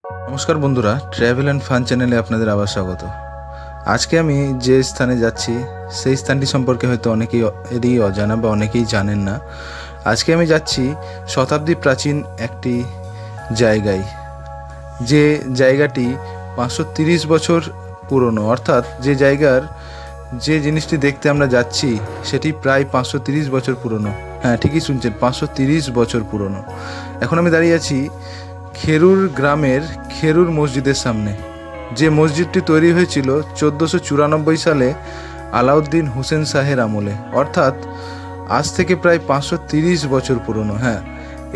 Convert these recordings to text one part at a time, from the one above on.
নমস্কার বন্ধুরা, travel and fun চ্যানেলে আপনাদের আবার স্বাগত। আজকে আমি যে স্থানে যাচ্ছি সেই স্থানটি সম্পর্কে হয়তো অনেকেরই অজানা বা অনেকেই জানেন না। আজকে আমি যাচ্ছি শতাব্দী প্রাচীন একটি জায়গায়, যে জায়গাটি 530 বছর পুরনো। অর্থাৎ যে জিনিসটি দেখতে আমরা যাচ্ছি সেটি প্রায় 530 বছর পুরনো। হ্যাঁ, ঠিকই শুনছেন, 530 বছর পুরনো। এখন আমি দাঁড়িয়ে আছি খেরুর গ্রামের খেরুর মসজিদের সামনে। যে মসজিদটি তৈরি হয়েছিল 1494 সালে আলাউদ্দিন হোসেন শাহের আমলে, অর্থাৎ আজ থেকে প্রায় 530 বছর পুরনো। হ্যাঁ,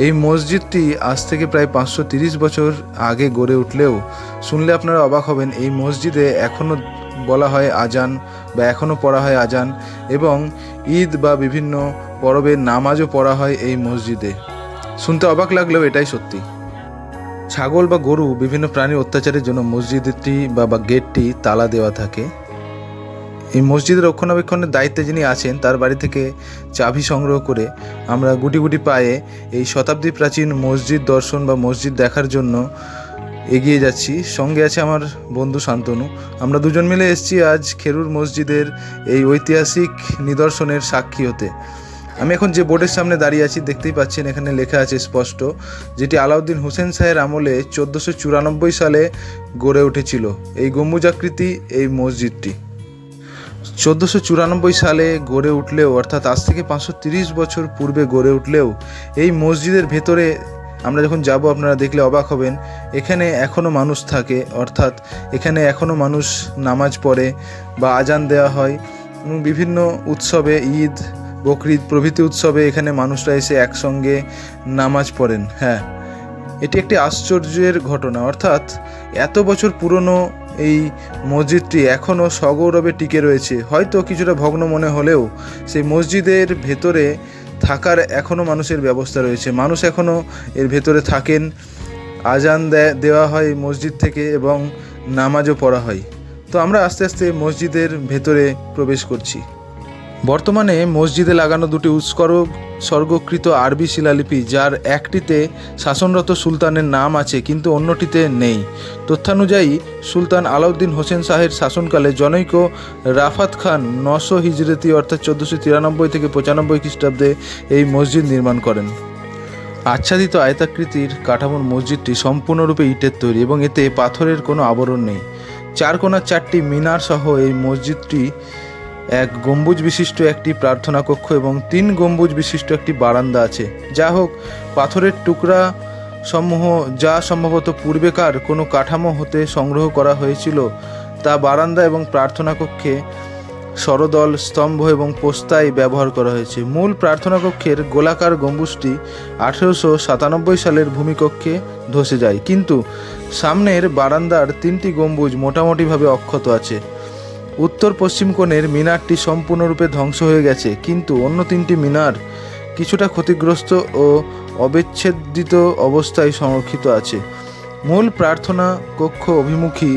এই মসজিদটি আজ থেকে প্রায় 530 বছর আগে গড়ে উঠলেও শুনলে আপনারা অবাক হবেন, এই মসজিদে এখনও বলা হয় আজান বা এখনও পড়া হয় আজান, এবং ঈদ বা বিভিন্ন পরবের নামাজও পড়া হয় এই মসজিদে। শুনতে অবাক লাগলেও এটাই সত্যি। ছাগল বা গরু বিভিন্ন প্রাণীর অত্যাচারের জন্য মসজিদটি বা গেটটি তালা দেওয়া থাকে। এই মসজিদের রক্ষণাবেক্ষণের দায়িত্বে যিনি আছেন তার বাড়ি থেকে চাবি সংগ্রহ করে আমরা গুটি গুটি পায়ে এই শতাব্দী প্রাচীন মসজিদ দর্শন বা মসজিদ দেখার জন্য এগিয়ে যাচ্ছি। সঙ্গে আছে আমার বন্ধু শান্তনু। আমরা দুজন মিলে এসেছি আজ খেরুর মসজিদের এই ঐতিহাসিক নিদর্শনের সাক্ষী হতে। আমি এখন যে বোর্ডের সামনে দাঁড়িয়ে আছি দেখতেই পাচ্ছেন, এখানে লেখা আছে স্পষ্ট, যেটি আলাউদ্দিন হোসেন শাহের আমলে 1494 সালে গড়ে উঠেছিল। এই গম্বুজাকৃতি এই মসজিদটি 1494 সালে গড়ে উঠলেও, অর্থাৎ আজ থেকে 530 বছর পূর্বে গড়ে উঠলেও, এই মসজিদের ভেতরে আমরা যখন যাব আপনারা দেখলে অবাক হবেন, এখানে এখনও মানুষ থাকে। অর্থাৎ এখানে এখনও মানুষ নামাজ পড়ে বা আজান দেওয়া হয়, এবং বিভিন্ন উৎসবে, ঈদ, বকরিদ প্রভৃতি উৎসবে এখানে মানুষরা এসে একসঙ্গে নামাজ পড়েন। হ্যাঁ, এটি একটি আশ্চর্যের ঘটনা। অর্থাৎ এত বছর পুরনো এই মসজিদটি এখনও সগৌরবে টিকে রয়েছে। হয়তো কিছুটা ভগ্ন মনে হলেও সেই মসজিদের ভেতরে থাকার এখনও মানুষের ব্যবস্থা রয়েছে। মানুষ এখনও এর ভেতরে থাকেন, আজান দেওয়া হয় মসজিদ থেকে এবং নামাজও পড়া হয়। তো আমরা আস্তে আস্তে মসজিদের ভেতরে প্রবেশ করছি। বর্তমানে মসজিদে লাগানো দুটি উৎসর্গকৃত আরবি শিলালিপি, যার একটিতে শাসনরত সুলতানের নাম আছে কিন্তু অন্যটিতে নেই। তথ্যানুযায়ী সুলতান আলাউদ্দিন হোসেন শাহের শাসনকালে জনৈক রাফাত খান 900 হিজরতি অর্থাৎ 1493 থেকে 95 খ্রিস্টাব্দে এই মসজিদ নির্মাণ করেন। আচ্ছাদিত আয়তাকৃতির কাঠামোর মসজিদটি সম্পূর্ণরূপে ইটের তৈরি এবং এতে পাথরের কোনো আবরণ নেই। 4 কোণার 4টি মিনার সহ এই মসজিদটি এক গম্বুজ বিশিষ্ট একটি প্রার্থনা কক্ষ এবং 3 গম্বুজ বিশিষ্ট একটি বারান্দা আছে। যা হোক, পাথরের টুকরা সমূহ যা সম্ভবত পূর্বেকার কোনো কাঠামো হতে সংগ্রহ করা হয়েছিল, তা বারান্দা এবং প্রার্থনা কক্ষে সরদল, স্তম্ভ এবং পোস্তায় ব্যবহার করা হয়েছে। মূল প্রার্থনা কক্ষের গোলাকার গম্বুজটি 1897 সালের ভূমিকক্ষে ধসে যায়, কিন্তু সামনের বারান্দার 3টি গম্বুজ মোটামুটিভাবে অক্ষত আছে। উত্তর পশ্চিম কোণের মিনারটি সম্পূর্ণরূপে ধ্বংস হয়ে গেছে, কিন্তু অন্য 3টি মিনার কিছুটা ক্ষতিগ্রস্ত ও অবিচ্ছেদিত অবস্থায় সংরক্ষিত আছে। মূল প্রার্থনা কক্ষ অভিমুখী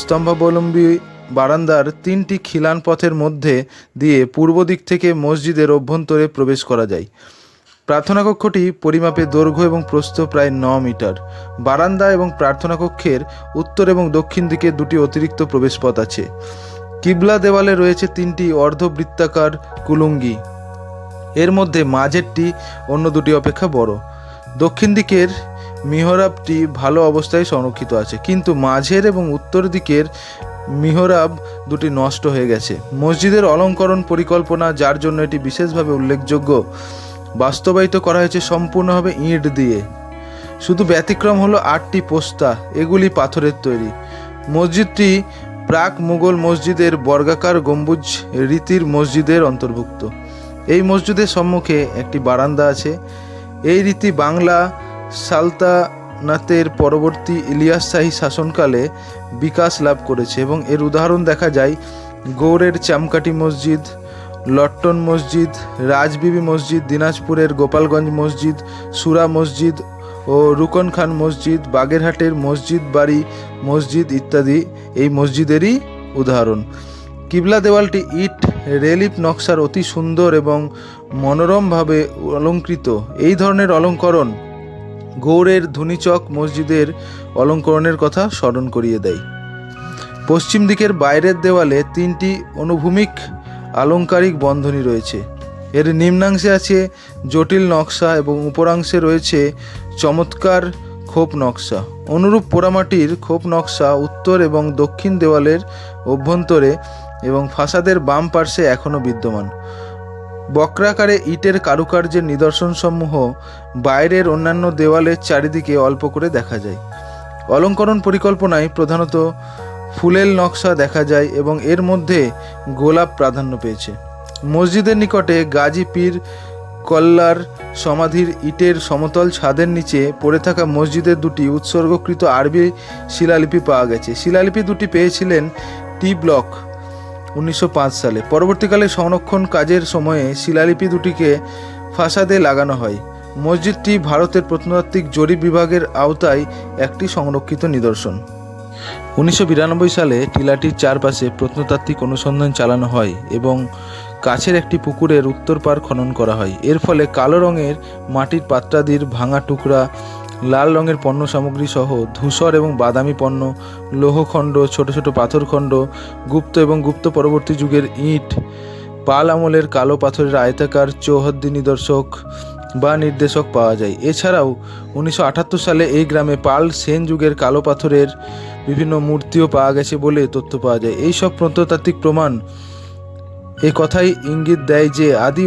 স্তম্ভাবলম্বী বারান্দার 3টি খিলান পথের মধ্যে দিয়ে পূর্ব দিক থেকে মসজিদের অভ্যন্তরে প্রবেশ করা যায়। প্রার্থনা কক্ষটি পরিমাপে দৈর্ঘ্য এবং প্রস্থ প্রায় 9 মিটার। বারান্দা এবং প্রার্থনা কক্ষের উত্তর এবং দক্ষিণ দিকে 2টি অতিরিক্ত প্রবেশপথ আছে। কিবলা দেওয়ালে রয়েছে 3টি অর্ধবৃত্তাকার কুলুঙ্গি, এর মধ্যে মাঝেরটি অন্য 2টি অপেক্ষা বড়। দক্ষিণ দিকের মিহরাবটি ভালো অবস্থায় সংরক্ষিত আছে, কিন্তু মাঝের এবং উত্তর দিকের মিহরাব 2টি নষ্ট হয়ে গেছে। মসজিদের অলঙ্করণ পরিকল্পনা, যার জন্য এটি বিশেষভাবে উল্লেখযোগ্য, বাস্তবায়িত করা হয়েছে সম্পূর্ণভাবে ইট দিয়ে। শুধু ব্যতিক্রম হলো 8টি পোস্তা, এগুলি পাথরের তৈরি। মসজিদটি প্রাক মুঘল মসজিদের বর্গাকার গম্বুজ রীতির মসজিদের অন্তর্ভুক্ত। এই মসজিদের সম্মুখে একটি বারান্দা আছে। এই রীতি বাংলা সালতানাতের পরবর্তী ইলিয়াস শাহী শাসনকালে বিকাশ লাভ করেছে এবং এর উদাহরণ দেখা যায় গৌড়ের চামকাটি মসজিদ, লট্টন মসজিদ, রাজবিবি মসজিদ, দিনাজপুরের গোপালগঞ্জ মসজিদ, সুরা মসজিদ ও রুকন খান মসজিদ, বাগেরহাটের মসজিদ বাড়ি মসজিদ ইত্যাদি এই মসজিদেরই উদাহরণ। কিবলা দেওয়ালটি ইট রেলিফ নকশার অতি সুন্দর এবং মনোরমভাবে অলঙ্কৃত। এই ধরনের অলঙ্করণ গৌড়ের ধুনিচক মসজিদের অলঙ্করণের কথা স্মরণ করিয়ে দেয়। পশ্চিম দিকের বাইরের দেওয়ালে 3টি অনুভূমিক আলংকারিক বন্ধনী রয়েছে। এর নিম্নাংশে আছে জটিল নকশা এবং উপরাংশে রয়েছে চমৎকার খোপ নকশা। অনুরূপ পোড়ামাটির খোপ নকশা উত্তর এবং দক্ষিণ দেওয়ালের অভ্যন্তরে এবং ফাসাদের বাম পার্শ্বে এখনও বিদ্যমান। বক্রাকারে ইটের কারুকার্যের নিদর্শনসমূহ বাইরের অন্যান্য দেওয়ালের চারিদিকে অল্প করে দেখা যায়। অলঙ্করণ পরিকল্পনায় প্রধানত ফুলেল নকশা দেখা যায় এবং এর মধ্যে গোলাপ প্রাধান্য পেয়েছে। মসজিদের নিকটে গাজী পীর কল্লার সমাধির ইটের সমতল ছাদের নিচে পড়ে থাকা মসজিদের 2টি উৎসর্গকৃত আরবি শিলালিপি পাওয়া গেছে। শিলালিপি 2টি পেয়েছিলেন টি ব্লক 1905 সালে। পরবর্তীকালে সংরক্ষণ কাজের সময়ে শিলালিপি 2টিকে ফাসাদে লাগানো হয়। মসজিদটি ভারতের প্রত্নতাত্ত্বিক জরিপ বিভাগের আওতায় একটি সংরক্ষিত নিদর্শন। 1992 সালে টিলাটির চারপাশে প্রত্নতাত্ত্বিক অনুসন্ধান চালানো হয় এবং কাছের একটি পুকুরের উত্তর পার খনন করা হয়। এর ফলে কালো রঙের মাটির পাত্রাদির ভাঙা টুকরা, লাল রঙের পণ্য সামগ্রী সহ ধূসর এবং বাদামি পণ্য, লৌহখণ্ড, ছোট ছোট পাথরখণ্ড, গুপ্ত এবং গুপ্ত পরবর্তী যুগের ইট, পাল আমলের কালো পাথরের আয়তাকার চৌহদ্দি নিদর্শক বা নির্দেশক পাওয়া যায়। এছাড়াও 1978 সালে এই গ্রামে পাল সেন যুগের কালো পাথরের বিভিন্ন মূর্তিও পাওয়া গেছে বলে তথ্য পাওয়া যায়। এই সব প্রত্নতাত্ত্বিক প্রমাণ এই কথাই ইঙ্গিত দেয় যে আদি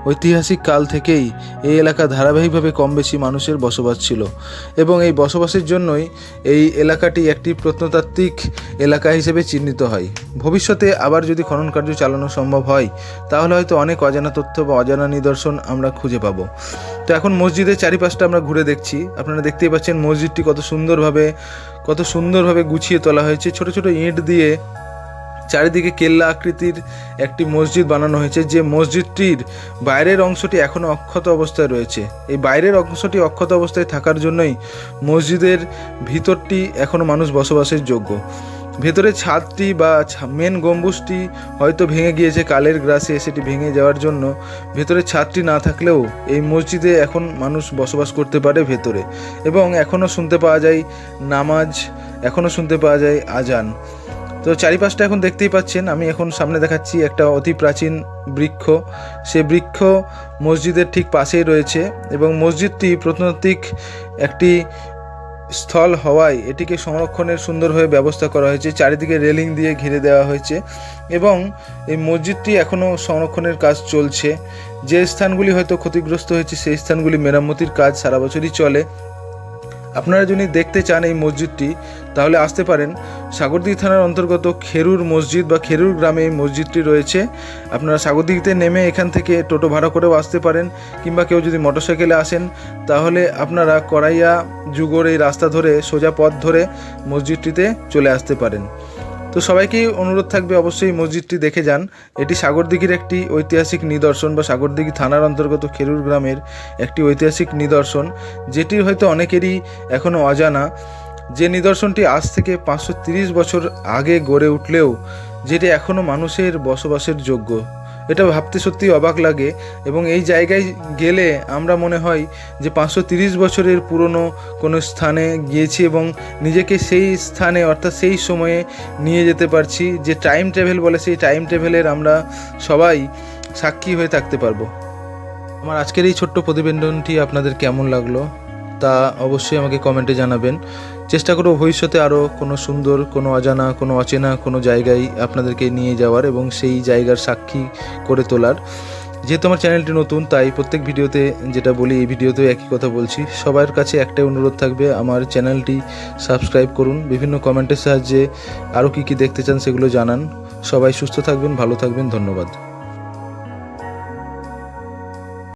ঐতিহাসিক কাল থেকেই এই এলাকা ধারাবাহিকভাবে কম বেশি মানুষের বসবাস ছিল এবং এই বসবাসের জন্যই এই এলাকাটি একটি প্রত্নতাত্ত্বিক এলাকা হিসেবে চিহ্নিত হয়। ভবিষ্যতে আবার যদি খনন কার্য চালানো সম্ভব হয় তাহলে হয়তো অনেক অজানা তথ্য বা অজানা নিদর্শন আমরা খুঁজে পাবো। তো এখন মসজিদের চারিপাশটা আমরা ঘুরে দেখছি। আপনারা দেখতেই পাচ্ছেন মসজিদটি কত সুন্দরভাবে গুছিয়ে তোলা হয়েছে। ছোট ছোট ইট দিয়ে চারিদিকে কেল্লা আকৃতির একটি মসজিদ বানানো হয়েছে, যে মসজিদটির বাইরের অংশটি এখনও অক্ষত অবস্থায় রয়েছে। এই বাইরের অংশটি অক্ষত অবস্থায় থাকার জন্যই মসজিদের ভিতরটি এখনও মানুষ বসবাসের যোগ্য। ভেতরে ছাদটি বা মেন গম্বুজটি হয়তো ভেঙে গিয়েছে কালের গ্রাসে, সেটি ভেঙে যাওয়ার জন্য ভেতরে ছাদটি না থাকলেও এই মসজিদে এখন মানুষ বসবাস করতে পারে ভেতরে, এবং এখনও শুনতে পাওয়া যায় নামাজ, এখনও শুনতে পাওয়া যায় আজান। তো চারিপাশটা এখন দেখতেই পাচ্ছেন, আমি এখন সামনে দেখাচ্ছি একটা অতি প্রাচীন বৃক্ষ। সে বৃক্ষ মসজিদের ঠিক পাশেই রয়েছে এবং মসজিদটি প্রত্নতাত্ত্বিক একটি স্থল হওয়ায় এটিকে সংরক্ষণের সুন্দরভাবে ব্যবস্থা করা হয়েছে। চারিদিকে রেলিং দিয়ে ঘিরে দেওয়া হয়েছে এবং এই মসজিদটি এখনও সংরক্ষণের কাজ চলছে। যে স্থানগুলি হয়তো ক্ষতিগ্রস্ত হয়েছে সেই স্থানগুলি মেরামতির কাজ সারা বছরই চলে। আপনারা যদি দেখতে চান এই মসজিদটি তাহলে আসতে পারেন। সাগরদিঘি থানার অন্তর্গত খেরুর মসজিদ বা খেরুর গ্রামে এই মসজিদটি রয়েছে। আপনারা সাগরদিঘিতে নেমে এখান থেকে টোটো ভাড়া করেও আসতে পারেন, কিংবা কেউ যদি মোটরসাইকেলে আসেন তাহলে আপনারা করাইয়া যুগর এই রাস্তা ধরে সোজা পথ ধরে মসজিদটিতে চলে আসতে পারেন। তো সবাইকেই অনুরোধ থাকবে অবশ্যই মসজিদটি দেখে যান। এটি সাগরদিঘির একটি ঐতিহাসিক নিদর্শন বা সাগরদিঘি থানার অন্তর্গত খেরুর গ্রামের একটি ঐতিহাসিক নিদর্শন, যেটির হয়তো অনেকেরই এখনও অজানা। যে নিদর্শনটি আজ থেকে 530 বছর আগে গড়ে উঠলেও যেটি এখনও মানুষের বসবাসের যোগ্য, এটা ভাবতে সত্যি অবাক লাগে। এবং এই জায়গায় গেলে আমরা মনে হয় যে 530 বছরের পুরনো কোনো স্থানে গিয়েছি এবং নিজেকে সেই স্থানে অর্থাৎ সেই সময়ে নিয়ে যেতে পারছি। যে টাইম ট্রাভেল বলে, সেই টাইম ট্রাভেলের আমরা সবাই সাক্ষী হয়ে থাকতে পারবো। আমার আজকের এই ছোট্ট প্রতিবেদনটি আপনাদের কেমন লাগলো তা অবশ্যই আমাকে কমেন্টে জানাবেন। চেষ্টা করব ভবিষ্যতে আরও কোনো সুন্দর, কোনো অজানা, কোনো অচেনা কোনো জায়গায় আপনাদেরকে নিয়ে যাওয়ার এবং সেই জায়গার সাক্ষী করে তোলার। যেহেতু আমার চ্যানেলটি নতুন তাই প্রত্যেক ভিডিওতে যেটা বলি এই ভিডিওতেও একই কথা বলছি। সবার কাছে একটাই অনুরোধ থাকবে, আমার চ্যানেলটি সাবস্ক্রাইব করুন, বিভিন্ন কমেন্টের সাহায্যে আরও কী কী দেখতে চান সেগুলো জানান। সবাই সুস্থ থাকবেন, ভালো থাকবেন, ধন্যবাদ।